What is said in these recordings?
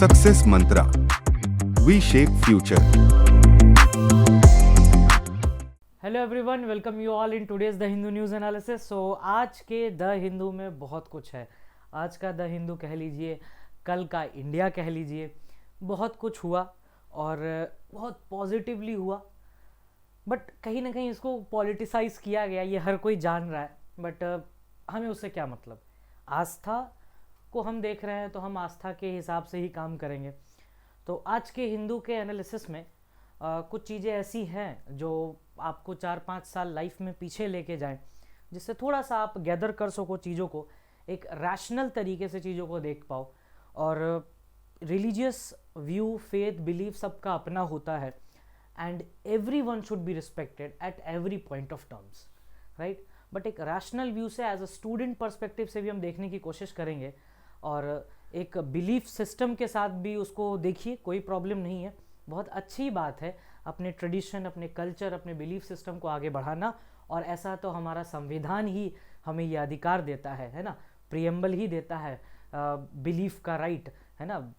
Success mantra, we shape future. Hello everyone, welcome you all in today's the Hindu news analysis. So आज के the Hindu में बहुत कुछ है। आज का द हिंदू कह लीजिए, कल का इंडिया कह लीजिए, बहुत कुछ हुआ और बहुत पॉजिटिवली हुआ। बट कहीं ना कहीं इसको पॉलिटिसाइज किया गया, ये हर कोई जान रहा है। बट हमें उससे क्या मतलब। आस्था को हम देख रहे हैं तो हम आस्था के हिसाब से ही काम करेंगे। तो आज के हिंदू के एनालिसिस में कुछ चीज़ें ऐसी हैं जो आपको 4-5 साल लाइफ में पीछे लेके जाएं, जिससे थोड़ा सा आप गैदर कर सको चीज़ों को, एक रैशनल तरीके से चीज़ों को देख पाओ। और रिलीजियस व्यू, फेथ, बिलीफ सबका अपना होता है and every one should be respected at every point of terms, right. But एक रैशनल व्यू से, एज अ स्टूडेंट पर्सपेक्टिव से भी हम देखने की कोशिश करेंगे और एक बिलीफ सिस्टम के साथ भी उसको देखिए, कोई प्रॉब्लम नहीं है। बहुत अच्छी बात है अपने ट्रेडिशन, अपने कल्चर, अपने बिलीफ सिस्टम को आगे बढ़ाना। और ऐसा तो हमारा संविधान ही हमें ये अधिकार देता है ना, प्रियम्बल ही देता है बिलीफ का राइट, है ना,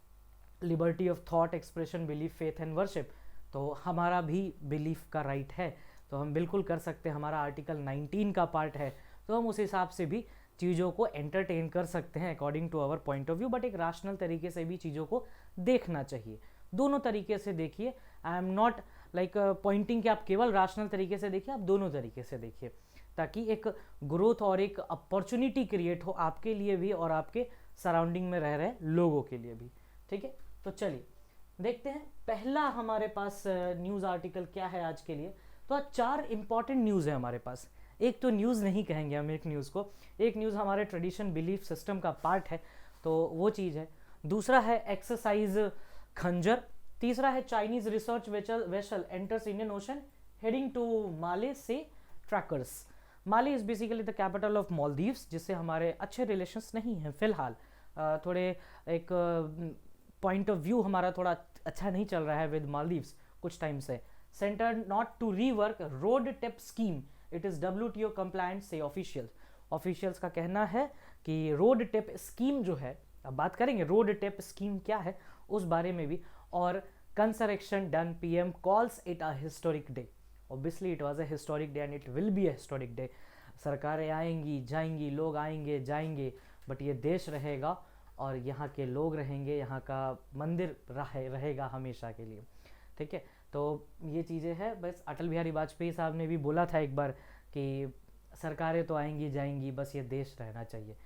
liberty of thought, expression, belief, faith and worship. तो हमारा भी बिलीफ का राइट है, तो हम बिल्कुल कर सकते हैं। हमारा आर्टिकल 19 का पार्ट है, तो हम उस हिसाब से भी चीज़ों को एंटरटेन कर सकते हैं according to our point of view. But एक रैशनल तरीके से भी चीज़ों को देखना चाहिए। दोनों तरीके से देखिए। I am not like pointing कि आप केवल रैशनल तरीके से देखिए, आप दोनों तरीके से देखिए, ताकि एक ग्रोथ और एक अपॉर्चुनिटी क्रिएट हो आपके लिए भी और आपके सराउंडिंग में रह रहे लोगों के लिए भी। ठीक है, तो चलिए देखते हैं पहला हमारे पास न्यूज़ आर्टिकल क्या है आज के लिए। तो आज 4 इंपॉर्टेंट न्यूज़ है हमारे पास। एक तो न्यूज़ नहीं कहेंगे हम एक न्यूज़ को, एक न्यूज़ हमारे ट्रेडिशन बिलीफ सिस्टम का पार्ट है, तो वो चीज़ है। दूसरा है एक्सरसाइज खंजर। तीसरा है Chinese research vessel enters Indian Ocean heading to Male से trackers. Male is basically the capital of Maldives, जिससे हमारे अच्छे रिलेशंस नहीं हैं फिलहाल। थोड़े एक पॉइंट ऑफ व्यू हमारा थोड़ा अच्छा नहीं चल रहा है विद मालदीव्स कुछ टाइम से। Centre not to rework RoDTEP scheme, it is WTO compliant से ऑफिशियल्स का कहना है कि रोड टेप स्कीम जो है, अब बात करेंगे रोड टेप स्कीम क्या है उस बारे में भी। और consecration done, PM calls it a historic day. Obviously it was a historic day and it will be a historic day. सरकारें आएंगी जाएंगी, लोग आएंगे जाएंगे, बट ये देश रहेगा और यहाँ के लोग रहेंगे, यहाँ का मंदिर रहेगा हमेशा के लिए। ठीक है, तो ये चीज़ें हैं। बस अटल बिहारी वाजपेयी साहब ने भी बोला था एक बार कि सरकारें तो आएंगी जाएंगी, बस ये देश रहना चाहिए।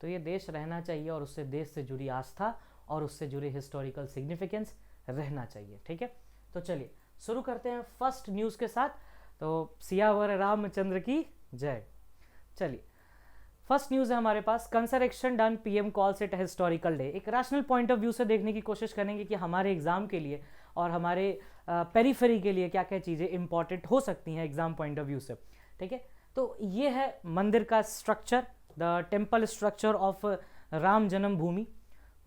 तो ये देश रहना चाहिए और उससे देश से जुड़ी आस्था और उससे जुड़ी हिस्टोरिकल सिग्निफिकेंस रहना चाहिए। ठीक है, तो चलिए शुरू करते हैं फर्स्ट न्यूज़ के साथ। तो सियावर रामचंद्र की जय। चलिए फर्स्ट न्यूज़ है हमारे पास, consecration done, PM calls it historical day. एक रैशनल पॉइंट ऑफ व्यू से देखने की कोशिश करेंगे कि हमारे एग्जाम के लिए और हमारे पेरिफेरी के लिए क्या क्या चीज़ें इंपॉर्टेंट हो सकती हैं एग्जाम पॉइंट ऑफ व्यू से। ठीक है, तो ये है मंदिर का structure, the temple structure of Ram जन्मभूमि,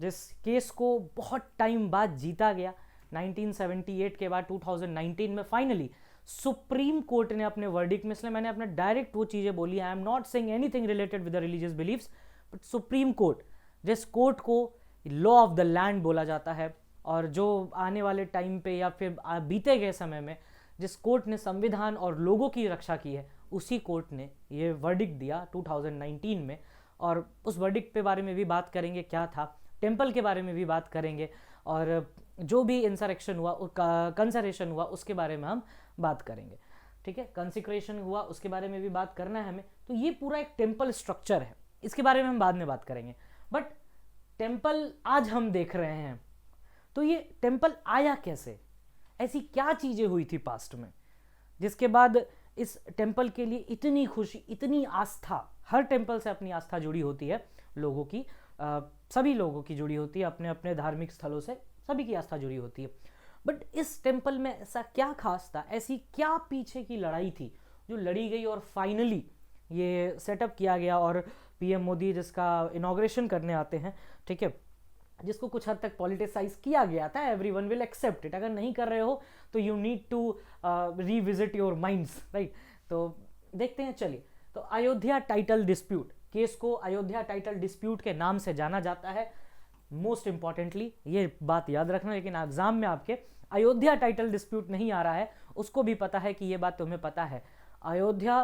जिस केस को बहुत टाइम बाद जीता गया। 1978 के बाद 2019 में फाइनली सुप्रीम कोर्ट ने अपने वर्डिक्ट में, इसलिए मैंने अपने डायरेक्ट वो चीज़ें बोली, आई am not saying anything related with the religious beliefs, but supreme court, जिस कोर्ट को लॉ ऑफ द लैंड बोला जाता है और जो आने वाले टाइम पे या फिर बीते गए समय में जिस कोर्ट ने संविधान और लोगों की रक्षा की है, उसी कोर्ट ने ये वर्डिक्ट दिया 2019 में। और उस वर्डिक्ट पे बारे में भी बात करेंगे, क्या था, टेम्पल के बारे में भी बात करेंगे, और जो भी इंसरेक्शन हुआ, कंसरेशन हुआ, उसके बारे में हम बात करेंगे। ठीक है, कंसिक्रेशन हुआ, उसके बारे में भी बात करना है हमें। तो ये पूरा एक टेम्पल स्ट्रक्चर है, इसके बारे में हम बाद में बात करेंगे। बट टेम्पल आज हम देख रहे हैं, तो ये टेम्पल आया कैसे, ऐसी क्या चीज़ें हुई थी पास्ट में जिसके बाद इस टेम्पल के लिए इतनी खुशी, इतनी आस्था। हर टेम्पल से अपनी आस्था जुड़ी होती है लोगों की, सभी लोगों की जुड़ी होती है, अपने अपने धार्मिक स्थलों से सभी की आस्था जुड़ी होती है। बट इस टेम्पल में ऐसा क्या खास था, ऐसी क्या पीछे की लड़ाई थी जो लड़ी गई और फाइनली ये सेटअप किया गया और PM मोदी जिसका इनॉग्रेशन करने आते हैं, ठीक है, जिसको कुछ हद तक पॉलिटिसाइज किया गया था। Everyone will accept it. अगर नहीं कर रहे हो तो you need to revisit your minds, right. तो देखते हैं, चलिए। तो अयोध्या टाइटल डिस्प्यूट केस को अयोध्या टाइटल डिस्प्यूट के नाम से जाना जाता है। मोस्ट इंपॉर्टेंटली ये बात याद रखना, लेकिन एग्जाम में आपके अयोध्या टाइटल डिस्प्यूट नहीं आ रहा है, उसको भी पता है कि ये बात तुम्हें पता है। अयोध्या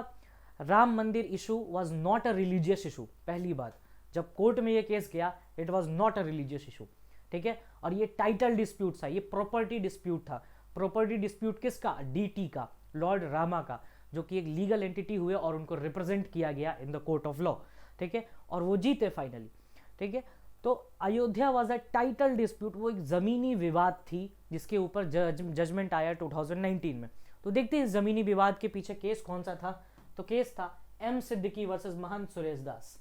राम मंदिर issue was not a religious issue. पहली बात, जब कोर्ट में ये केस गया, it was not a religious issue, ठीक है। और ये टाइटल डिस्प्यूट था, ये प्रॉपर्टी डिस्प्यूट था। प्रॉपर्टी डिस्प्यूट किसका? डीटी का, लॉर्ड रामा का, जो कि एक लीगल एंटिटी हुए और उनको रिप्रेजेंट किया गया in the court of law, ठीक है, और वो जीते फाइनली, ठीक है। तो Ayodhya was a title dispute, वो एक जमीनी विवाद थी जिसके ऊपर जजमेंट आया 2019 में। तो देखते हैं इस जमीनी विवाद के पीछे केस कौन सा था। तो केस था एम सिद्दीकी वर्सेस महंत सुरेश दास।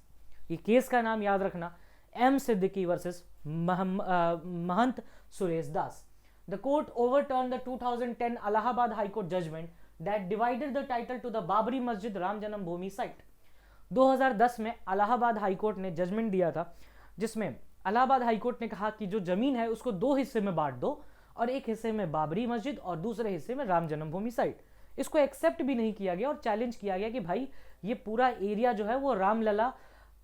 ये केस का नाम याद रखना, M Siddiqui versus Mahant Suresh Das. The court overturned the 2010 Allahabad High Court judgment that divided the title to the Babri Masjid Ram Janam Bhoomi site। 2010 में इलाहाबाद हाई कोर्ट ने जजमेंट दिया था, जिसमें इलाहाबाद हाई कोर्ट ने कहा कि जो जमीन है उसको दो हिस्से में बांट दो, और एक हिस्से में बाबरी मस्जिद और दूसरे हिस्से में राम जन्मभूमि साइट। इसको एक्सेप्ट भी नहीं किया गया और चैलेंज किया गया कि भाई ये पूरा एरिया जो है वो रामलला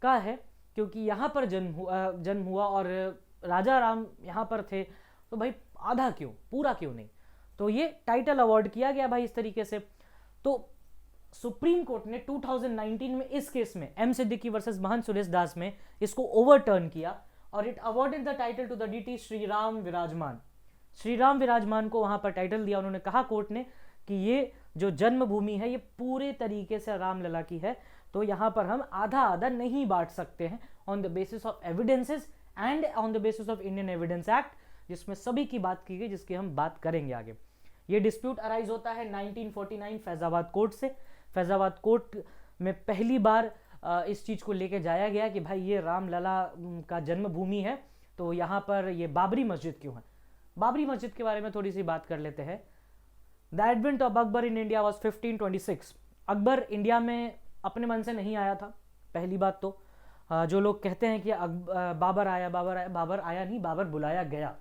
का है, क्योंकि यहाँ पर जन्म हुआ और राजा राम यहाँ पर थे, तो भाई आधा क्यों, पूरा क्यों नहीं। तो ये टाइटल अवार्ड किया गया भाई इस तरीके से। तो सुप्रीम कोर्ट ने 2019 में इस केस में एम सिद्दीकी वर्सेस महंत सुरेश दास में इसको ओवरटर्न किया और it awarded the title to the deity Shri Ram Virajman. Shri Ram विराजमान को वहां पर टाइटल दिया। उन्होंने कहा कोर्ट ने कि ये जो जन्मभूमि है ये पूरे तरीके से रामलला की है, तो यहां पर हम आधा आधा नहीं बांट सकते हैं on the basis of evidences and on the basis of Indian evidence act, जिसमें सभी की बात की गई, जिसकी हम बात करेंगे आगे। ये डिस्प्यूट अराइज होता है 1949 फैजाबाद कोर्ट से। फैजाबाद कोर्ट में पहली बार इस चीज को लेके जाया गया कि भाई ये रामलला का जन्मभूमि है, तो यहाँ पर ये बाबरी मस्जिद क्यों है। बाबरी मस्जिद के बारे में थोड़ी सी बात कर लेते हैं। The advent of Akbar in India was 1526। Akbar India में अपने मन से नहीं आया था। पहली बात तो जो लोग कहते हैं कि बाबर आया, बाबर आया नहीं, बाबर बुलाया गया।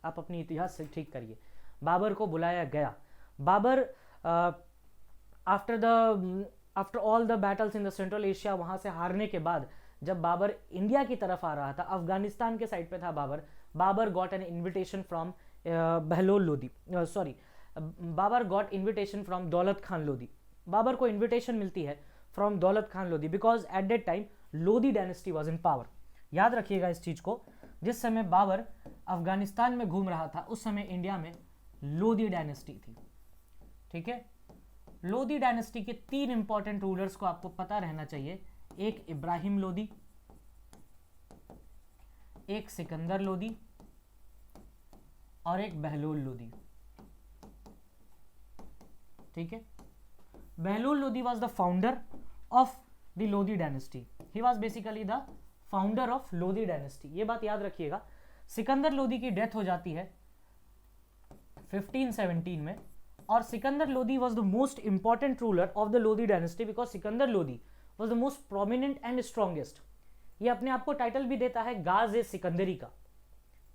आप अपनी इतिहास से ठीक करिए, बाबर को बुलाया गया। Babur after all the battles in the central Asia, वहां से हारने के बाद जब बाबर इंडिया की तरफ आ रहा था, अफगानिस्तान के साइड पे था Babur got an invitation from Bahlol Lodi, Babur got invitation from Daulat Khan Lodi. Babar को इन्विटेशन मिलती है from Daulat Khan Lodi because at that time Lodi dynasty was in power. याद रखिएगा इस चीज को, जिस समय बाबर अफगानिस्तान में घूम रहा था उस समय इंडिया में लोदी डायनेस्टी थी, ठीक है। लोदी डायनेस्टी के 3 इंपॉर्टेंट रूलर्स को आपको पता रहना चाहिए, एक इब्राहिम लोदी, एक सिकंदर लोदी और एक बहलोल लोदी, ठीक है। Bahlol Lodi was the founder of the Lodi dynasty. He was basically the founder of Lodi dynasty, ये बात याद रखिएगा। सिकंदर लोदी की डेथ हो जाती है 1517 में, और Sikandar Lodi was the most important ruler of the Lodi dynasty because Sikandar Lodi was the most prominent and strongest. ये अपने आप को टाइटल भी देता है गाज ए सिकंदरी का,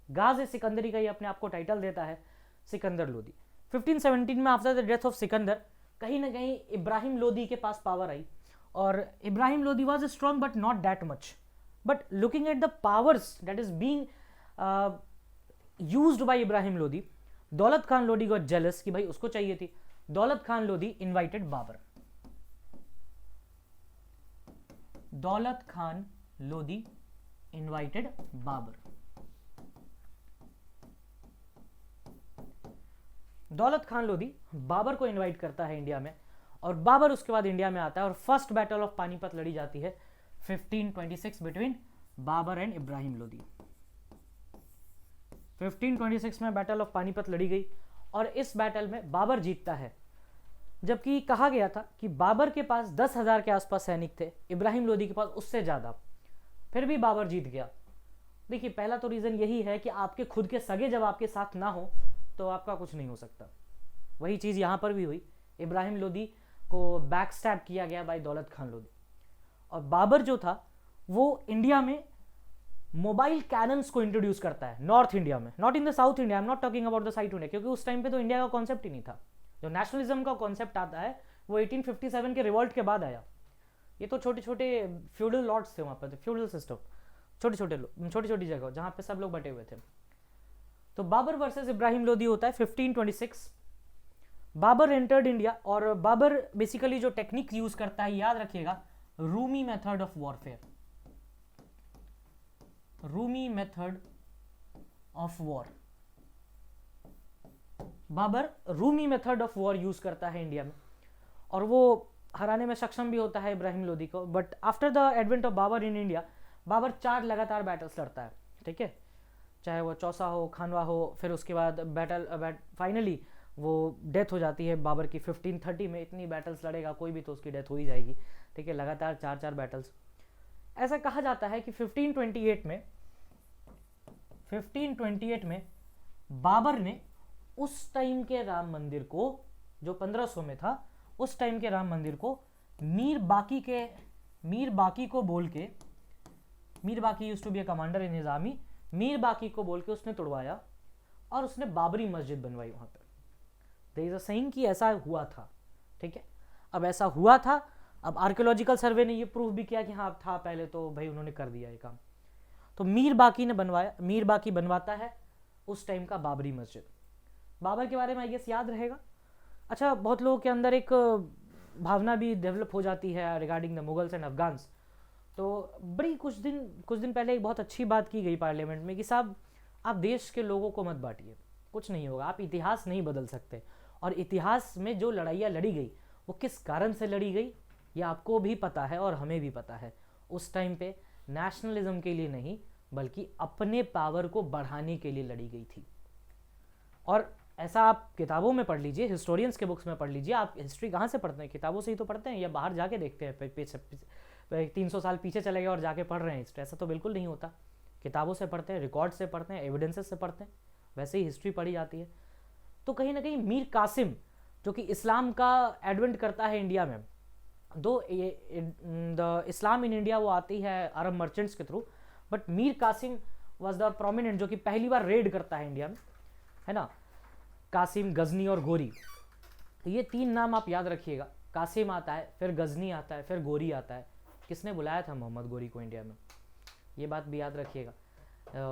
गाज ए सिकंदरी का ये अपने आप को टाइटल देता है सिकंदर लोदी। 1517 में after the death of Sikandar कहीं ना कहीं इब्राहिम लोदी के पास पावर आई, और Ibrahim Lodi was strong but not that much. But looking at the powers that is being used by Ibrahim Lodi, दौलत खान लोदी गॉट जेलस कि भाई उसको चाहिए थी। दौलत खान लोदी इनवाइटेड बाबर। दौलत खान लोदी इनवाइटेड बाबर। दौलत खान लोदी बाबर को इनवाइट करता है इंडिया में, और बाबर उसके बाद इंडिया में आता है और फर्स्ट बैटल ऑफ पानीपत लड़ी जाती है 1526 बिटवीन बाबर एंड इब्राहिम लोदी। 1526 में बैटल ऑफ पानीपत लड़ी गई और इस बैटल में बाबर जीतता है, जबकि कहा गया था कि बाबर के पास 10,000 के आसपास सैनिक थे, इब्राहिम लोदी के पास उससे ज्यादा, फिर भी बाबर जीत गया। देखिए पहला तो रीजन यही है कि आपके खुद के सगे जब आपके साथ ना हो तो आपका कुछ नहीं हो सकता। वही चीज यहां पर भी हुई, इब्राहिम लोदी को बैक स्टैब किया गया बाय दौलत खान लोदी। और बाबर जो था वो इंडिया में मोबाइल कैनन्स को इंट्रोड्यूस करता है नॉर्थ इंडिया में, not in the south India. I am not talking about the south India, क्योंकि उस टाइम पे तो इंडिया का कॉन्सेप्ट ही नहीं था। जो नेशनलिज्म का कॉन्सेप्ट आता है वो 1857 के रिवॉल्ट के बाद आया। ये तो छोटे छोटे फ्यूडल लॉर्ड्स थे वहां पर, फ्यूडल सिस्टम। छोटे छोटी जगह जहाँ पे सब लोग बटे हुए थे। तो बाबर वर्सेस इब्राहिम लोदी होता है 1526। बाबर एंटर्ड इंडिया, और बाबर बेसिकली जो टेक्निक यूज करता है याद रखिएगा, Rumi method of warfare, Rumi method of war. Babur Rumi method of war use करता है इंडिया में, और वो हराने में सक्षम भी होता है इब्राहिम लोदी को। But after the advent of Babur in India, Babur 4 लगातार बैटल्स लड़ता है, ठीक है, चाहे वो चौसा हो, खानवा हो, फिर उसके बाद फाइनली वो डेथ हो जाती है बाबर की 1530 में। इतनी बैटल्स लड़ेगा कोई भी तो उसकी डेथ हो ही जाएगी, ठीक है, लगातार 4 बैटल्स। ऐसा कहा जाता है कि 1528 में बाबर ने उस टाइम के राम मंदिर को, जो 1500 में था, उस टाइम के राम मंदिर को मीर बाकी को बोल के, Mir Baqi used to be a commander in his army, Mir Baqi को बोल के उसने तोड़वाया और उसने बाबरी मस्जिद बनवाई वहां पर। देयर इज अ सेइंग कि ऐसा हुआ था, ठीक है। अब ऐसा हुआ था, अब आर्कियोलॉजिकल सर्वे ने ये प्रूव भी किया कि हाँ था पहले, तो भाई उन्होंने कर दिया ये काम। तो मीर बाकी ने बनवाया, मीर बाकी बनवाता है उस टाइम का बाबरी मस्जिद। बाबर के बारे में आई गेस याद रहेगा। अच्छा, बहुत लोगों के अंदर एक भावना भी डेवलप हो जाती है regarding the Mughals and Afghans. तो बड़ी कुछ दिन पहले एक बहुत अच्छी बात की गई पार्लियामेंट में कि साहब आप देश के लोगों को मत बांटिए, कुछ नहीं होगा, आप इतिहास नहीं बदल सकते। और इतिहास में जो लड़ाइयाँ लड़ी गई वो किस कारण से लड़ी गई ये आपको भी पता है और हमें भी पता है। उस टाइम पे नेशनलिज्म के लिए नहीं, बल्कि अपने पावर को बढ़ाने के लिए लड़ी गई थी। और ऐसा आप किताबों में पढ़ लीजिए, हिस्टोरियंस के बुक्स में पढ़ लीजिए। आप हिस्ट्री कहाँ से पढ़ते हैं? किताबों से ही तो पढ़ते हैं, या बाहर जाके देखते हैं 300 साल पीछे चले गए और जाके पढ़ रहे हैं हिस्ट्री। ऐसा तो बिल्कुल नहीं होता। किताबों से पढ़ते हैं, रिकॉर्ड से पढ़ते हैं, एविडेंसेस से पढ़ते हैं, वैसे ही हिस्ट्री पढ़ी जाती है। तो कहीं ना कहीं मीर कासिम, जो कि इस्लाम का एडवेंट करता है इंडिया में, दो द इस्लाम इन इंडिया वो आती है अरब मर्चेंट्स के through, but Mir Qasim was the prominent जो कि पहली बार रेड करता है इंडिया में, है ना। कासिम, गजनी और गोरी, तो ये 3 नाम आप याद रखिएगा। कासिम आता है, फिर गजनी आता है, फिर गोरी आता है। किसने बुलाया था मोहम्मद गोरी को इंडिया में, ये बात भी याद रखिएगा।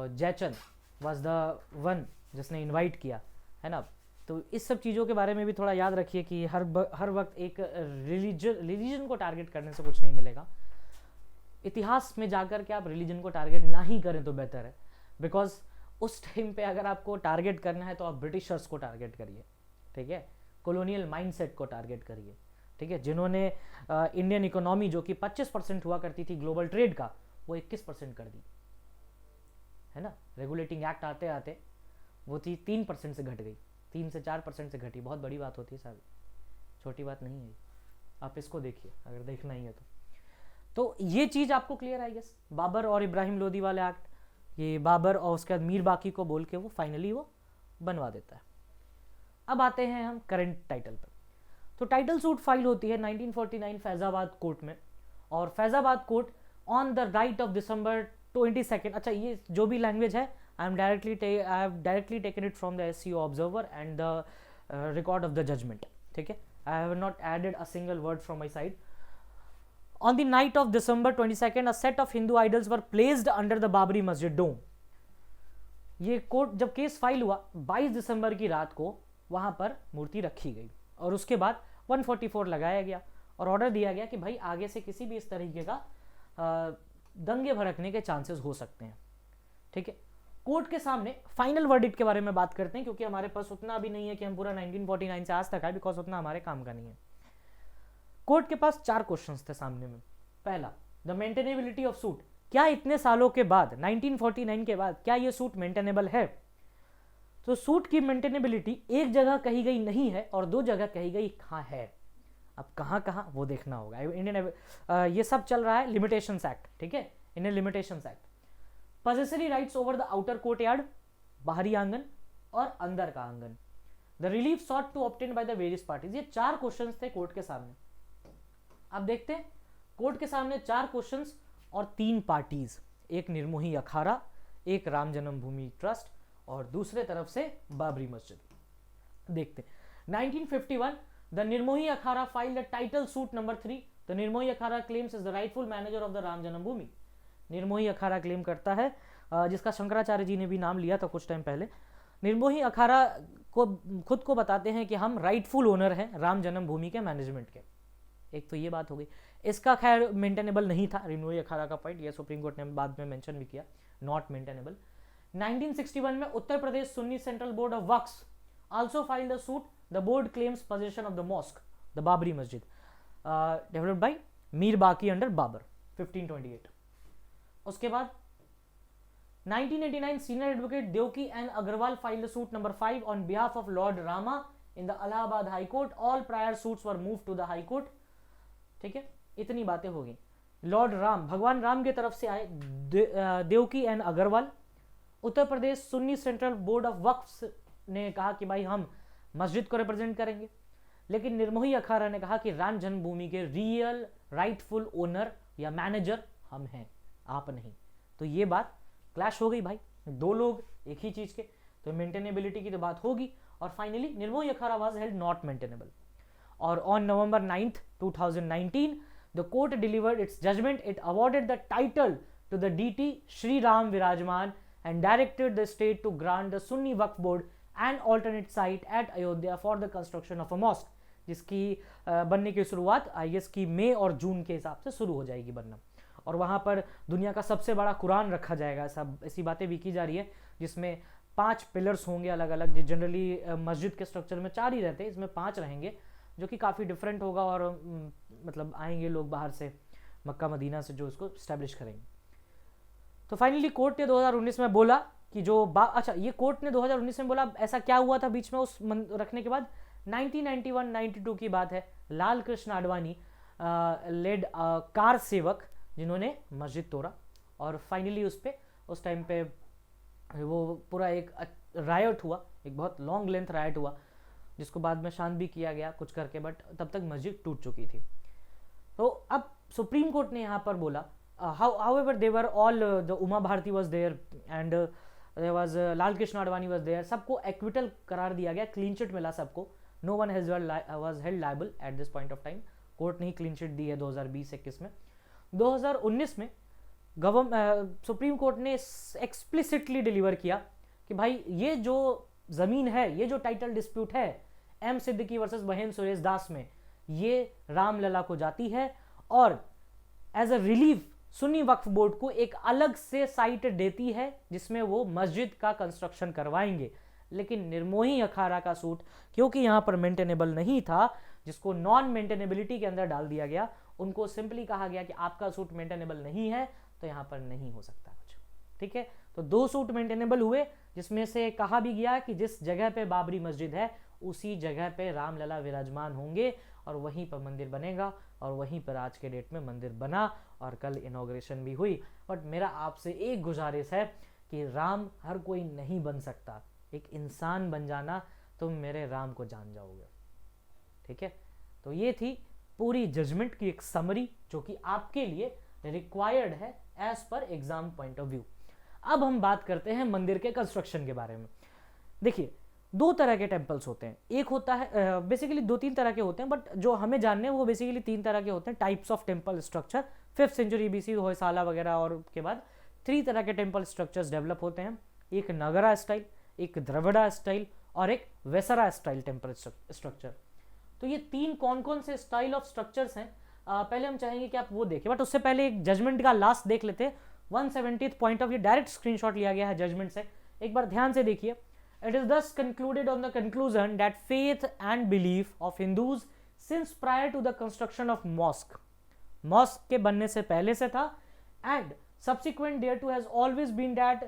जयचंद वॉज द वन जिसने इनवाइट किया, है ना। तो इस सब चीज़ों के बारे में भी थोड़ा याद रखिए कि हर वक्त एक रिलीजन को टारगेट करने से कुछ नहीं मिलेगा। इतिहास में जाकर के आप रिलीजन को टारगेट ना ही करें तो बेहतर है, बिकॉज उस टाइम पे अगर आपको टारगेट करना है तो आप ब्रिटिशर्स को टारगेट करिए, ठीक है, कॉलोनियल माइंडसेट को टारगेट करिए, ठीक है, जिन्होंने इंडियन इकोनॉमी जो कि 25% हुआ करती थी ग्लोबल ट्रेड का, वो 21% कर दी, है ना। रेगुलेटिंग एक्ट आते आते वो 3% से घट गई, 3 से 4% से घटी। बहुत बड़ी बात होती है साहब, छोटी बात नहीं है। आप इसको देखिए अगर देखना ही है तो ये चीज़ आपको क्लियर आई गेस। बाबर और इब्राहिम लोदी वाले एक्ट, ये बाबर और उसके बाद मीर बाकी को बोल के वो फाइनली वो बनवा देता है। अब आते हैं हम करंट टाइटल पर। तो टाइटल सूट फाइल होती है 1949 फैजाबाद कोर्ट में, और Faizabad court on the right of December 22। अच्छा, ये जो भी लैंग्वेज है I have directly taken it from the SCO observer and the record of the judgment, ठीक है। I have not added a single word from my side. On the night of December 22, a set of Hindu idols were placed under the Babri Masjid dome. ये court जब case file हुआ 22 दिसंबर की रात को वहां पर मूर्ति रखी गई, और उसके बाद 144 लगाया गया और ऑर्डर दिया गया कि भाई आगे से किसी भी इस तरीके का दंगे भड़कने के चांसेस हो सकते हैं, ठीक है। कोर्ट के सामने फाइनल वर्डिक्ट के बारे में बात करते हैं, क्योंकि हमारे पास उतना भी नहीं है कि हम पूरा 1949 से आज तक आए, बिकॉज उतना हमारे काम का नहीं है। कोर्ट के पास 4 क्वेश्चंस थे सामने में। पहला, द मेंटेनेबिलिटी ऑफ सूट, क्या इतने सालों के बाद 1949 के बाद क्या ये सूट मेंटेनेबल है? तो सूट की मेंटेनेबिलिटी एक जगह कही गई नहीं है और 2 जगह कही गई कहाँ है। अब कहाँ वो देखना होगा। इंडियन ये सब चल रहा है लिमिटेशंस एक्ट, ठीक है, Indian limitations act. Possessory rights over the outer courtyard, बाहरी आंगन और अंदर का आंगन। The relief sought to obtain by the various parties. ये 4 क्वेश्चंस थे कोर्ट के सामने। अब देखते हैं, कोर्ट के सामने 4 क्वेश्चंस और 3 पार्टीज, एक निर्मोही अखाड़ा, एक राम जन्मभूमि ट्रस्ट और दूसरे तरफ से बाबरी मस्जिद। देखते हैं 1951, the Nirmohi Akhara filed a title suit number 3। The Nirmohi Akhara claims is the rightful manager of the Ram Janmabhoomi. Nirmohi Akhara claim करता है, जिसका शंकराचार्य जी ने भी नाम लिया था कुछ टाइम पहले। निर्मोही अखाड़ा को खुद को बताते हैं कि हम राइटफुल ओनर हैं राम जन्मभूमि के मैनेजमेंट के। एक तो ये बात हो गई। इसका खैर मेंटेनेबल नहीं था निर्मोही अखाड़ा का पॉइंट, ये सुप्रीम कोर्ट ने बाद में मेंशन भी किया, नॉट मेंटेनेबल। 1961 में Uttar Pradesh Sunni central board of Waqf also filed the suit. The board claims position of the mosque, the Babri Masjid, developed bye Mir बाकी अंडर बाबर 1528। उसके बाद 1989 senior advocate Deoki N Agarwal filed suit number 5 on behalf of lord Rama in the Allahabad high court. All prior suits were move to the high court. ठीक है, इतनी बातें हो गई। Lord Ram, भगवान राम की तरफ से आए Devaki N Agarwal. Uttar Pradesh Sunni central board of Waqf ने कहा कि भाई हम मस्जिद को रिप्रेजेंट करेंगे, लेकिन निर्मोही अखाड़ा ने कहा कि राम जन्मभूमि के रियल राइटफुल ओनर या मैनेजर हम हैं, आप नहीं। तो ये बात क्लैश हो गई भाई, दो लोग एक ही चीज के, तो मेंटेनेबिलिटी की तो बात होगी। और finally Nirmohi Akhara was held not maintainable. और on November 9th 2019 the court delivered its judgement. It awarded the title to the deity Shri Ram Virajman and directed the state to grant the Sunni Waqf Board an alternate site at Ayodhya for the construction of a mosque, जिसकी बनने की शुरुआत I guess की मई और जून के हिसाब से शुरू हो जाएगी बनना। और वहाँ पर दुनिया का सबसे बड़ा कुरान रखा जाएगा, सब ऐसी बातें भी की जा रही है, जिसमें 5 पिलर्स होंगे अलग अलग। जनरली मस्जिद के स्ट्रक्चर में 4 ही रहते हैं, इसमें 5 रहेंगे, जो कि काफ़ी डिफरेंट होगा। और मतलब आएंगे लोग बाहर से, मक्का मदीना से, जो इसको स्टैब्लिश करेंगे। तो फाइनली कोर्ट ने 2019 में बोला कि जो अच्छा, ये कोर्ट ने 2019 में बोला, ऐसा क्या हुआ था बीच में उस रखने के बाद। 1991-92 की बात है। लाल कृष्ण आडवाणी लेड कार सेवक जिन्होंने मस्जिद तोड़ा, और फाइनली उस टाइम पे वो पूरा एक रायट हुआ, एक बहुत लॉन्ग लेंथ रायट हुआ, जिसको बाद में शांत भी किया गया कुछ करके, बट तब तक मस्जिद टूट चुकी थी। तो अब सुप्रीम कोर्ट ने यहाँ पर बोला, however they were all the Uma Bharti was there and there was Lal Krishna Advani was there, सबको एक्विटल करार दिया गया, क्लीन चिट मिला सबको। no one has was held liable at this point of time। Court ने ही clean chit दी है 2020-21 में। 2019 में सुप्रीम कोर्ट ने एक्सप्लिसिटली डिलीवर किया कि भाई ये जो जमीन है, ये जो टाइटल डिस्प्यूट है एम सिद्दीकी वर्सेस बहेन सुरेश दास में, ये रामलला को जाती है, और as a relief Sunni Waqf board को एक अलग से साइट देती है जिसमें वो मस्जिद का कंस्ट्रक्शन करवाएंगे। लेकिन निर्मोही अखाड़ा का सूट क्योंकि यहां पर मेंटेनेबल नहीं था, जिसको नॉन मेंटेनेबिलिटी के अंदर डाल दिया गया, उनको सिंपली कहा गया कि आपका सूट मेंटेनेबल नहीं है, तो यहां पर नहीं हो सकता कुछ। ठीक है, तो 2 सूट मेंटेनेबल हुए, जिसमें से कहा भी गया कि जिस जगह पे बाबरी मस्जिद है उसी जगह पे रामलला विराजमान होंगे और वहीं पर मंदिर बनेगा, और वहीं पर आज के डेट में मंदिर बना और कल इनॉग्रेशन भी हुई। बट मेरा आपसे एक गुजारिश है कि राम हर कोई नहीं बन सकता, एक इंसान बन जाना, तुम मेरे राम को जान जाओगे। ठीक है, तो ये थी पूरी जजमेंट की एक समरी, जो कि आपके लिए रिक्वायर्ड है as per exam point of view. अब हम बात करते हैं मंदिर के कंस्ट्रक्शन के बारे में। देखिए, 2 तरह के टेम्पल्स होते हैं। एक होता है बेसिकली 2-3 तरह के होते हैं, बट जो हमें जानने हैं वो बेसिकली 3 तरह के होते हैं, types of temple structure. 5th century BC Hoysala वगैरह और के बाद 3 तरह के टेम्पल स्ट्रक्चर्स डेवलप होते हैं। एक नगरा स्टाइल, एक द्रविड़ा स्टाइल, और एक वेसरा स्टाइल टेम्पल स्ट्रक्चर। तो ये 3 कौन कौन से स्टाइल ऑफ स्ट्रक्चर्स हैं, पहले हम चाहेंगे कि आप वो देखें, बट उससे पहले एक जजमेंट का लास्ट देख लेते हैं। 170th point of view, direct screenshot लिया गया है जजमेंट से, एक बार ध्यान से देखिए। It is thus concluded on the conclusion that faith and belief of Hindus since prior to the construction of mosque के बनने से पहले से था, and subsequent thereto has always been that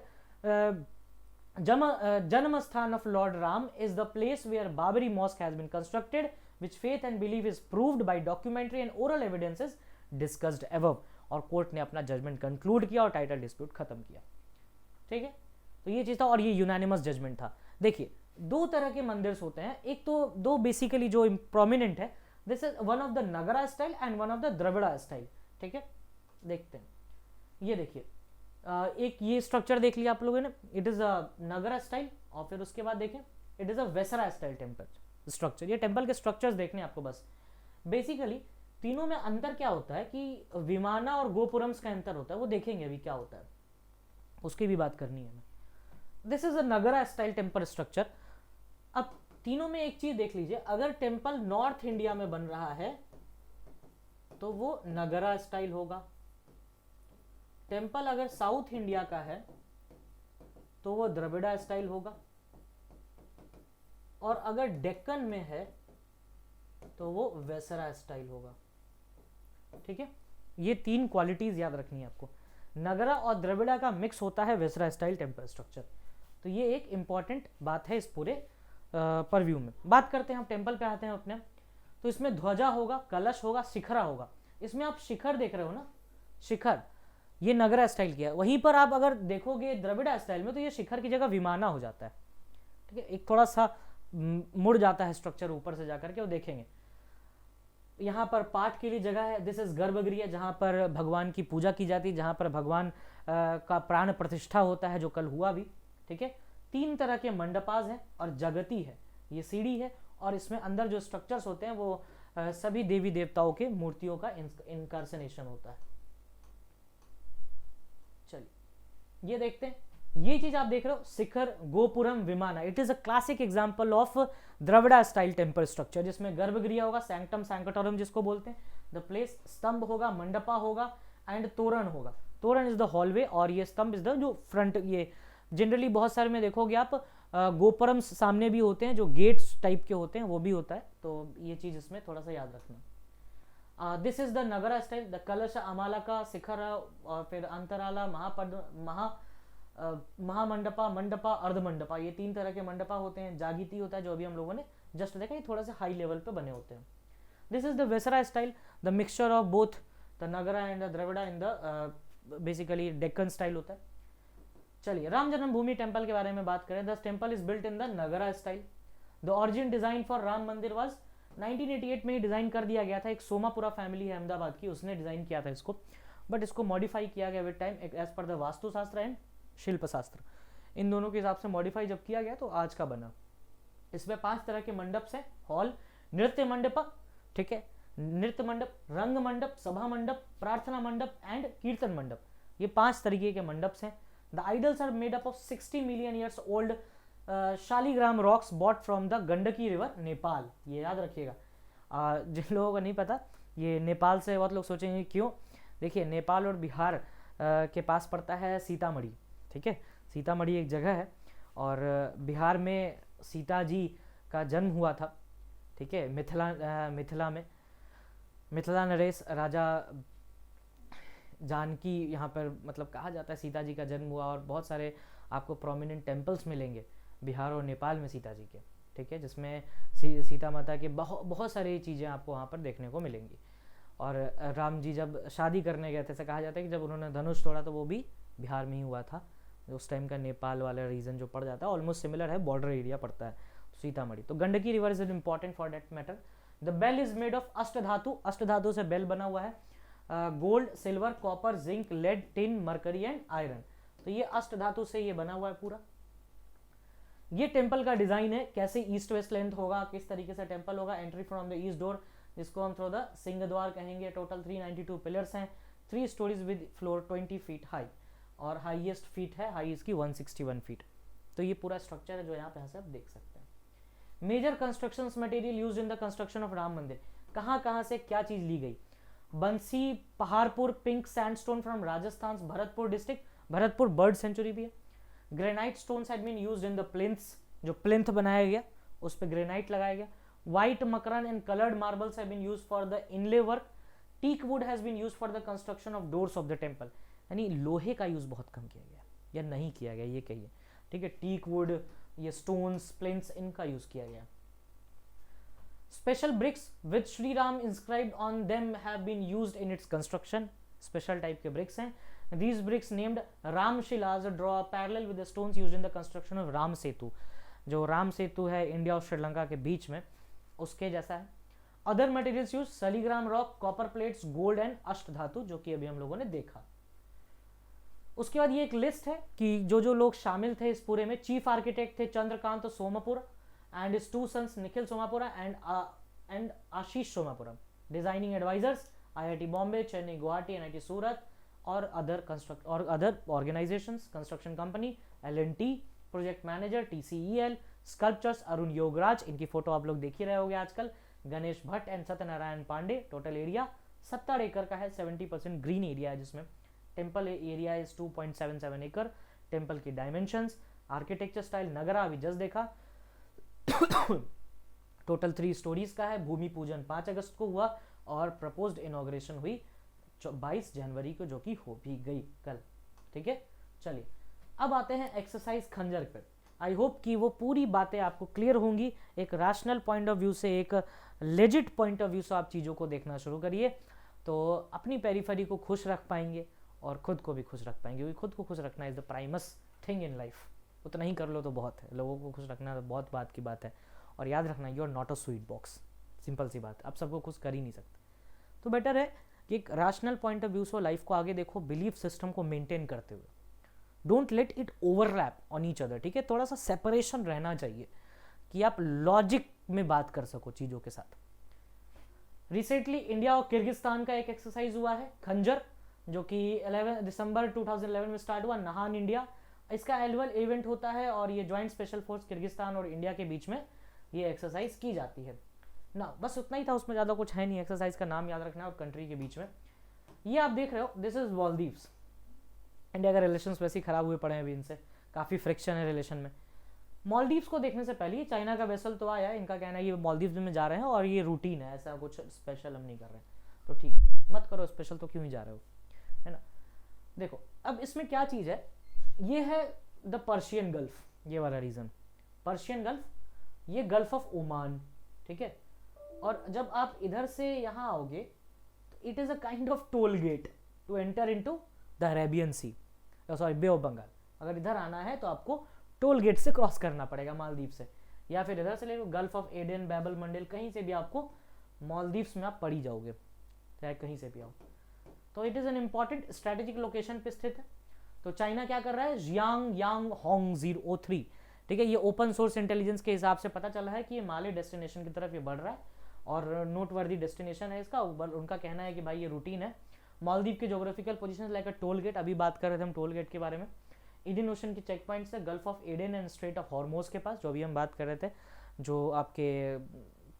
Janam Sthan of Lord Ram is the place where Babri mosque has been constructed, which faith and belief is proved by documentary and oral evidences discussed above। और court ने अपना judgement conclude किया और title dispute खत्म किया। ठीक है, तो ये चीज था, और ये यूनानिमस जजमेंट था। देखिए, 2 तरह के मंदिर्स होते हैं, एक तो 2 बेसिकली जो प्रोमिनेंट है, this is one of the Nagara style and one of the Dravida style. ठीक है, देखते हैं, ये देखिए, एक ये स्ट्रक्चर देख लिया आप लोगों ने, it is a Nagara style, और फिर उसके बाद देखें it is a Vesara style temple structure. ये टेम्पल के स्ट्रक्चर्स देखने आपको बस। बेसिकली तीनों में अंतर क्या होता है कि विमाना और गोपुरम्स का अंतर होता है, वो देखेंगे अभी क्या होता है, उसकी भी बात करनी है हमें। This is a Nagara style temple structure. अब तीनों में एक चीज देख लीजिए, अगर टेम्पल नॉर्थ इंडिया में बन रहा है तो वो नगरा स्टाइल होगा, टेम्पल अगर साउथ इंडिया का है तो वो द्रविड़ा स्टाइल होगा, और अगर डेक्कन में है तो वो वेसरा स्टाइल होगा। ठीक है, ये तीन क्वालिटीज याद रखनी है आपको। नगरा और द्रविड़ा का मिक्स होता है वेसरा स्टाइल टेम्पल स्ट्रक्चर। तो ये एक इंपॉर्टेंट बात है इस पूरे परव्यू में। बात करते हैं हम टेम्पल पे आते हैं अपने। तो इसमें ध्वजा होगा, कलश होगा, शिखरा होगा। इसमें आप शिखर देख रहे हो ना, शिखर, ये नगरा स्टाइल किया है। वहीं पर आप अगर देखोगे द्रविड़ा स्टाइल में तो ये शिखर की जगह विमाना हो जाता है। ठीक है, एक थोड़ा सा मुड़ जाता है स्ट्रक्चर ऊपर से जाकर के, वो देखेंगे। यहाँ पर पाठ के लिए जगह है, दिस इज गर्भगृह, जहाँ पर भगवान की पूजा की जाती है, जहाँ पर भगवान का प्राण प्रतिष्ठा होता है, जो कल हुआ भी। ठीक है, तीन तरह के मंडपाज हैं और जगती है, ये सीढ़ी है, और इसमें अंदर जो स्ट्रक्चर्स होते हैं वो सभी देवी देवताओं के मूर्तियों का इनकार्सनेशन होता है। चलिए ये देखते हैं, ये चीज आप देख रहे हो shikhara gopuram vimana, it is a classic example of Dravida style temple structure, जिसमें गर्भगृह होगा, सैंक्टम सैंक्टोरम जिसको बोलते हैं, द प्लेस, स्तंभ होगा, मंडपा होगा एंड तोरण होगा। तोरण इज द हॉलवे और ये स्तंभ इज द जो फ्रंट, ये जनरली बहुत सारे में देखोगे आप गोपुरम सामने भी होते हैं, जो गेट्स टाइप के होते हैं वो भी होता है। तो ये चीज इसमें थोड़ा सा याद रखना। This is the Nagara style, the kalash, amala का, शिखर और फिर अंतराला, महामंडपा, मंडपा, अर्धमंडपा, ये तीन तरह के मंडपा होते हैं। जागीती होता है जो अभी हम लोगों ने जस्ट देखा, ये थोड़ा सा हाई लेवल पे बने होते हैं। This is the Vesara style, the mixture of both the Nagara and the Dravida in the basically Deccan style होता है। चलिए राम जन्मभूमि टेम्पल के बारे में बात करें। The temple is built in the Nagara style. The origin design for Ram Mandir was 1988 में ही डिजाइन कर दिया गया था। एक सोमापुरा फैमिली है अहमदाबाद की, उसने डिजाइन किया था इसको, बट इसको मॉडिफाई किया गया with time as per the Vastushastra and Shilpa Shastra, इन दोनों के हिसाब से मॉडिफाई जब किया गया तो आज का बना। इसमें 5 तरह के मंडप हैं, हॉल, नृत्य मंडप, ठीक है, नृत्य मंडप, रंग मंडप, सभा मंडप, प्रार्थना मंडप एंड कीर्तन मंडप, ये 5 तरीके के मंडप हैं। The idols are made up of 60 million years old shaligram rocks bought from the Gandaki river, Nepal. ये याद रखिएगा, जिन लोगों को नहीं पता, ये नेपाल से बहुत लोग सोचेंगे क्यों। देखिए नेपाल और बिहार के पास पड़ता है सीतामढ़ी, ठीक है, सीतामढ़ी एक जगह है, और बिहार में सीता जी का जन्म हुआ था, ठीक है, मिथिला में मिथिला नरेश राजा जानकी यहाँ पर मतलब कहा जाता है सीता जी का जन्म हुआ, और बहुत सारे आपको प्रोमिनेंट टेम्पल्स मिलेंगे बिहार और नेपाल में सीता जी के, ठीक है, जिसमें सीता माता के बहुत सारी चीज़ें आपको वहाँ पर देखने को मिलेंगी। और राम जी जब शादी करने गए थे, ऐसा कहा जाता है कि जब उन्होंने धनुष तोड़ा तो वो भी बिहार में ही हुआ था। उस टाइम का नेपाल वाला रीजन जो पड़ जाता है ऑलमोस्ट सिमिलर है, बॉर्डर एरिया पड़ता है सीतामढ़ी। तो Gandaki river is important for that matter. The bell is made of ashtadhatu, अष्टधातु से बेल बना हुआ है, gold, silver, copper, zinc, lead, tin, mercury and iron. तो ये अष्टधातु से ये बना हुआ है पूरा। ये टेम्पल का डिजाइन है, कैसे ईस्ट वेस्ट लेंथ होगा, किस तरीके से टेम्पल होगा। Entry from the east door, जिसको हम थ्रू द सिंह द्वार कहेंगे। टोटल 392 पिलर्स हैं, 3 stories with floor 20 feet high, और हाईएस्ट फीट है, हाई इसकी 161 फीट। तो ये पूरा स्ट्रक्चर है जो यहाँ पे आप देख सकते हैं। Major construction material use in the construction of Ram Mandir, कहाँ से क्या चीज ली गई। Bansi Paharpur pink sandstone from Rajasthan, Bharatpur district, Bharatpur bird sanctuary भी है। Granite stones had been used in the plinths, जो प्लिंथ बनाया गया उस पर ग्रेनाइट लगाया गया। White Makrana and coloured marbles have been used for the inlay work. Teak wood has been used for the construction of doors of the temple, यानी लोहे का यूज बहुत कम किया गया या नहीं किया गया, ये कहिए, ठीक है। टीक वुड, ये स्टोन्स, प्लिंथ्स, इनका यूज किया गया। Special bricks with Shri Ram inscribed on them have been used in its construction, special type के ब्रिक्स हैं। These bricks named Ram Shilas draw a parallel with the stones used in the construction of Ram Setu, जो राम सेतु है India और श्रीलंका के बीच में, उसके जैसा है। Other materials use saligram rock, copper plates, gold and ashtadhatu, जो कि अभी हम लोगों ने देखा। उसके बाद ये एक लिस्ट है कि जो लोग शामिल थे इस पूरे में। चीफ आर्किटेक्ट थे Chandrakant Sompura and his 2 sons Nikhil Sompura and Ashish Sompura. Designing advisers IIT Bombay, Chennai, Guwahati, NIT Surat और other organisations, construction company, L&T, project manager, TCEL, sculptors Arun Yogiraj, इनकी फोटो आप लोग देख ही रहे होंगे आजकल, Ganesh Bhatt and Satyanarayan Pandey. Total area 70 एकड़ का है, 70% ग्रीन एरिया है, जिसमें टेम्पल एरिया इज 2.77 एकड़। टेम्पल की डायमेंशंस, आर्किटेक्चर स्टाइल नगरा अभी जस्ट देखा। टोटल 3 स्टोरीज का है। भूमि पूजन 5 अगस्त को हुआ और प्रपोज्ड इनॉग्रेशन हुई 22 जनवरी को, जो कि हो भी गई कल। ठीक है, चलिए अब आते हैं एक्सरसाइज खंजर पे। आई होप कि वो पूरी बातें आपको क्लियर होंगी। एक रैशनल पॉइंट ऑफ व्यू से, एक लेजिट पॉइंट ऑफ व्यू से आप चीज़ों को देखना शुरू करिए, तो अपनी पेरिफेरी को खुश रख पाएंगे और खुद को भी खुश रख पाएंगे, क्योंकि खुद को खुश रखना is the Primus thing in life. उतना ही कर लो तो बहुत है, लोगों को खुश रखना तो बहुत बात की बात है। और याद रखना, you are not a sweet box, simple सी बात, आप सबको खुश कर ही नहीं सकते। तो बेटर है कि एक रैशनल पॉइंट ऑफ व्यू से लाइफ को आगे देखो, बिलीफ सिस्टम को मेंटेन करते हुए। Don't let it overlap on each other. ठीक है, थोड़ा सा सेपरेशन रहना चाहिए कि आप लॉजिक में बात कर सको चीज़ों के साथ। रिसेंटली इंडिया और किर्गिस्तान का एक एक्सरसाइज हुआ है खंजर, जो कि 11 दिसंबर 2011 में स्टार्ट हुआ, नहान इंडिया। इसका एनुअल इवेंट होता है और ये ज्वाइंट स्पेशल फोर्स किर्गिस्तान और इंडिया के बीच में ये एक्सरसाइज की जाती है ना। बस उतना ही था, उसमें ज़्यादा कुछ है नहीं। एक्सरसाइज का नाम याद रखना है और कंट्री के बीच में। ये आप देख रहे हो, दिस इज मालदीव्स। इंडिया का रिलेशंस वैसे ही खराब हुए पड़े हैं अभी, इनसे काफ़ी फ्रिक्शन है रिलेशन में। मालदीव्स को देखने से पहले चाइना का वेसल तो आया, इनका कहना है ये मालदीव्स में जा रहे हैं और ये रूटीन है, ऐसा कुछ स्पेशल हम नहीं कर रहे। तो ठीक, मत करो स्पेशल, तो क्यों ही जा रहे हो, है ना। देखो अब इसमें क्या चीज़ है, ये है द पर्शियन गल्फ, ये वाला रीजन। पर्शियन गल्फ, ये गल्फ ऑफ ओमान। ठीक है, और जब आप इधर से यहाँ आओगे तो it is a kind of toll gate to enter into the Arabian sea, sorry bay of Bengal. अगर इधर आना है तो आपको टोल गेट से क्रॉस करना पड़ेगा मालदीव से, या फिर इधर से ले लो गल्फ ऑफ एडन, बैबल मंडल, कहीं से भी आपको मालदीव्स में आप पड़ी जाओगे, चाहे कहीं से भी आओ। तो it is an important strategic location पे स्थित है। तो चाइना क्या कर रहा है, जियांग यांग होंग 003, ठीक है, ये ओपन सोर्स इंटेलिजेंस के हिसाब से पता चला है कि ये माले डेस्टिनेशन की तरफ ये बढ़ रहा है और नोटवर्दी डेस्टिनेशन है इसका। उनका कहना है कि भाई ये रूटीन है। मालदीव के geographical position like a toll gate, अभी बात कर रहे थे हम टोल गेट के बारे में। इंडियन ओशन के चेक पॉइंट्स है gulf of Aden and straight of Hormuz के पास, जो अभी हम बात कर रहे थे, जो आपके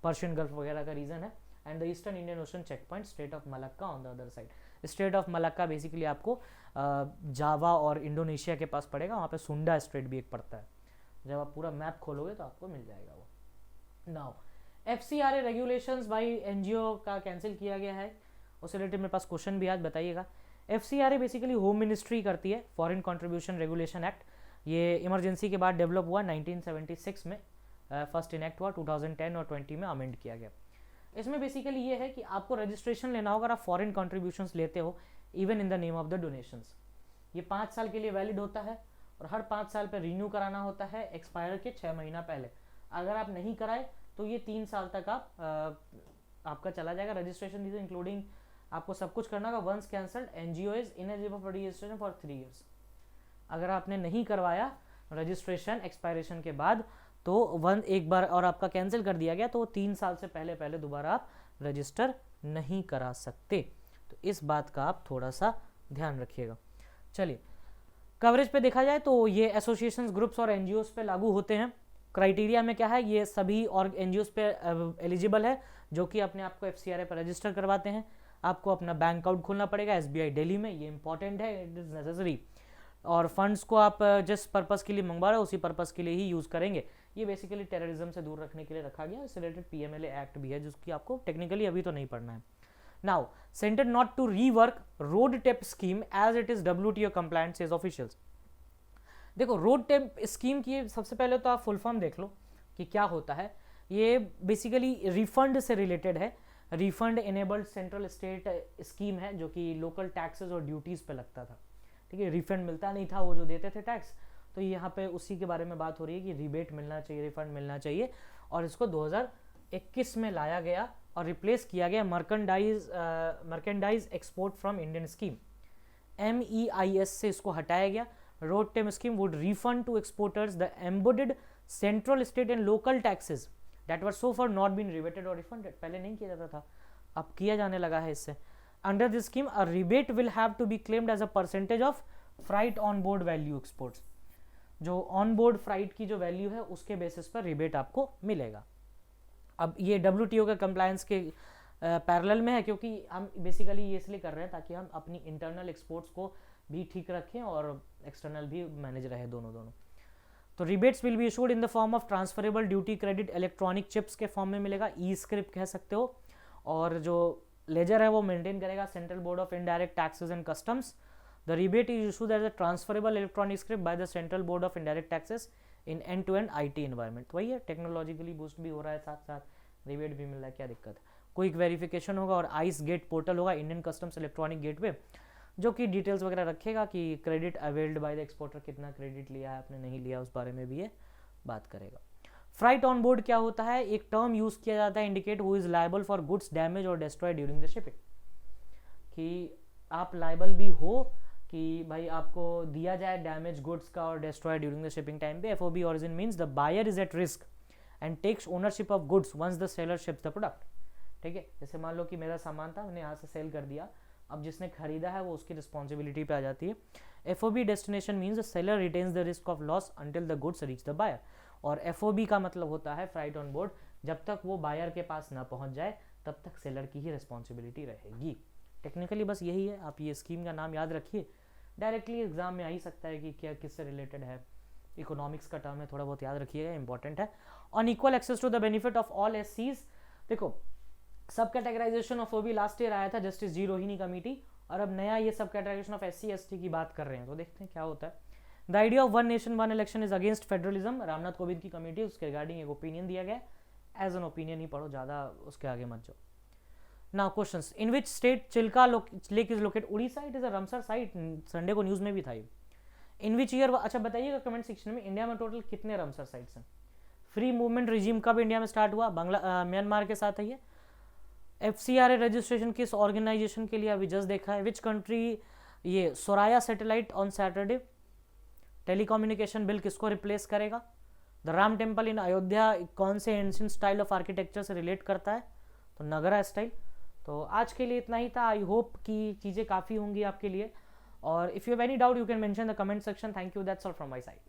पर्शियन गल्फ वगैरह का रीजन है। And the eastern Indian ocean check point strait of Malacca on the other side. Strait of Malacca basically आपको जावा और इंडोनेशिया के पास पड़ेगा, वहाँ पे सुंडा स्ट्रेट भी एक पड़ता है। जब आप पूरा मैप खोलोगे तो आपको मिल जाएगा वो। नाउ FCRA रेगुलेशंस भाई NGO का कैंसिल किया गया है, उससे रिलेटेड मेरे पास क्वेश्चन भी आज बताइएगा। FCRA बेसिकली होम मिनिस्ट्री करती है, फॉरेन कंट्रीब्यूशन रेगुलेशन एक्ट। ये इमरजेंसी के बाद डेवलप हुआ 1976 में, फर्स्ट इनेक्ट हुआ 2010 और 20 में अमेंड किया गया। इसमें बेसिकली ये है कि आपको रजिस्ट्रेशन लेना होगा, आप फॉरेन कंट्रीब्यूशंस लेते हो even in the name of the donations. ये 5 साल के लिए वैलिड होता है और हर 5 साल पर रिन्यू कराना होता है एक्सपायर के 6 महीना पहले। अगर आप नहीं कराए तो ये 3 साल तक आपका चला जाएगा रजिस्ट्रेशन, इंक्लूडिंग आपको सब कुछ करना होगा। Once cancelled NGO is ineligible for registration for 3 years। अगर आपने नहीं करवाया रजिस्ट्रेशन एक्सपायरेशन के बाद तो एक बार और आपका कैंसिल कर दिया गया तो 3 साल से पहले दोबारा आप रजिस्टर नहीं करा सकते। तो इस बात का आप थोड़ा सा ध्यान रखिएगा। चलिए कवरेज पे देखा जाए तो ये एसोसिएशंस, ग्रुप्स और NGOs पे लागू होते हैं। क्राइटेरिया में क्या है, ये सभी और NGOs पे एलिजिबल है जो कि अपने आप को FCRA पर रजिस्टर करवाते हैं। आपको अपना बैंक अकाउंट खोलना पड़ेगा SBI दिल्ली में, ये इंपॉर्टेंट है, इट इज़ नेसेसरी। और फंड्स को आप जिस पर्पस के लिए मंगवा रहे हो उसी पर्पस के लिए ही यूज़ करेंगे। ये बेसिकली टेररिज्म से दूर रखने के लिए रखा गया। इससे रिलेटेड PMLA एक्ट भी है जिसकी आपको टेक्निकली अभी तो नहीं पढ़ना है। Now centre not to rework RoDTEP scheme as it is WTO compliant says officials. देखो रोड टेप स्कीम की सबसे पहले तो आप फुल फॉर्म देख लो कि क्या होता है। ये बेसिकली रिफंड से रिलेटेड है। Refund enabled central state scheme है जो कि लोकल टैक्सेस और ड्यूटीज़ पे लगता था। ठीक है, रिफंड मिलता नहीं था वो जो देते थे टैक्स, तो यहाँ पे उसी के बारे में बात हो रही है कि रिबेट मिलना चाहिए, रिफंड मिलना चाहिए। और इसको 2021 में लाया गया और रिप्लेस किया गया merchandise export from Indian scheme, MEIS से इसको हटाया गया। RoDTEP scheme would refund to exporters the embedded central state and local taxes that were so far not been rebated और रिफंडेड। पहले नहीं किया जाता था, अब किया जाने लगा है इससे। Under this scheme a rebate will have to be claimed as a percentage of freight on board value exports. जो ऑन बोर्ड फ्राइट की जो वैल्यू है उसके बेसिस पर रिबेट आपको मिलेगा। अब ये WTO के कंप्लायंस के पैरेलल में है, क्योंकि हम बेसिकली ये इसलिए कर रहे हैं ताकि हम अपनी इंटरनल एक्सपोर्ट्स को भी ठीक रखें और एक्सटर्नल भी मैनेज रहे दोनों। तो rebates will be issued in the form of transferable duty credit electronic chips के फॉर्म में मिलेगा, ई स्क्रिप्ट कह सकते हो। और जो लेजर है वो मेंटेन करेगा central board of indirect taxes and customs. The rebate is issued as a transferable electronic script by the central board of indirect taxes in end to end IT environment. वही है, technologically boost भी हो रहा है, साथ साथ rebate भी मिल रहा है, क्या दिक्कत है। क्विक वेरिफिकेशन होगा और आइस गेट पोर्टल होगा, इंडियन कस्टम्स इलेक्ट्रॉनिक गेटवे, जो कि डिटेल्स वगैरह रखेगा कि credit availed by the exporter, कितना क्रेडिट लिया है आपने, नहीं लिया, उस बारे में भी ये बात करेगा। फ्राइट ऑन बोर्ड क्या होता है? एक टर्म यूज किया जाता है indicate who is liable for goods damage और डिस्ट्रॉय ड्यूरिंग द शिपिंग, कि आप लायबल भी हो कि भाई आपको दिया जाए डैमेज गुड्स का और destroy during the shipping time पे। FOB origin means the buyer is at risk and takes ownership of goods once the seller ships the product. ठीक है, जैसे मान लो कि मेरा सामान था, मैंने यहाँ से सेल कर दिया, अब जिसने खरीदा है वो उसकी रिस्पॉन्सिबिलिटी पे आ जाती है। FOB destination means the seller retains the risk of loss until the goods reach the buyer. और FOB का मतलब होता है फ्राइट ऑन बोर्ड, जब तक वो बायर के पास ना पहुंच जाए तब तक सेलर की ही रिस्पॉन्सिबिलिटी रहेगी। टेक्निकली बस यही है, आप ये स्कीम का नाम याद रखिए, डायरेक्टली एग्जाम में आ ही सकता है कि क्या किससे रिलेटेड है, इकोनॉमिक्स का टर्म है, थोड़ा बहुत याद रखिएगा, इंपॉर्टेंट है। On equal access to the benefit of all SCs, देखो sub categorisation of OB last year आया था जस्टिस जी रोहिणी कमेटी, और अब नया ये सब कैटेगराइजेशन ऑफ SC ST की बात कर रहे हैं, तो देखते हैं क्या होता है। The idea of one nation one election is against federalism, Ramnath Kovind की कमेटी, उसके रिगार्डिंग एक ओपिनियन दिया गया, एज एन ओपिनियन ही पढ़ो, ज़्यादा उसके आगे मत जाओ। Now questions, in which state Chilika lake is located? Orissa, it is a Ramsar site, Sunday को न्यूज में भी था ये। इन विच ईयर, अच्छा बताइएगा कमेंट सेक्शन में, इंडिया में टोटल कितने रामसर साइट्स हैं? फ्री मूवमेंट रिजीम कब इंडिया में स्टार्ट हुआ? म्यांमार के साथ है ये। FCRA रजिस्ट्रेशन किस ऑर्गेनाइजेशन के लिए? अभी जस्ट देखा है। विच कंट्री, ये Soraya satellite on Saturday. Telecommunication bill किसको रिप्लेस करेगा? The Ram temple in Ayodhya कौन से एंशिएंट स्टाइल ऑफ आर्किटेक्चर से रिलेट करता है? तो नगरा स्टाइल। तो आज के लिए इतना ही था, आई होप कि चीज़ें काफ़ी होंगी आपके लिए, और if you have any doubt you can mention the comment section. Thank you, that's all from my side.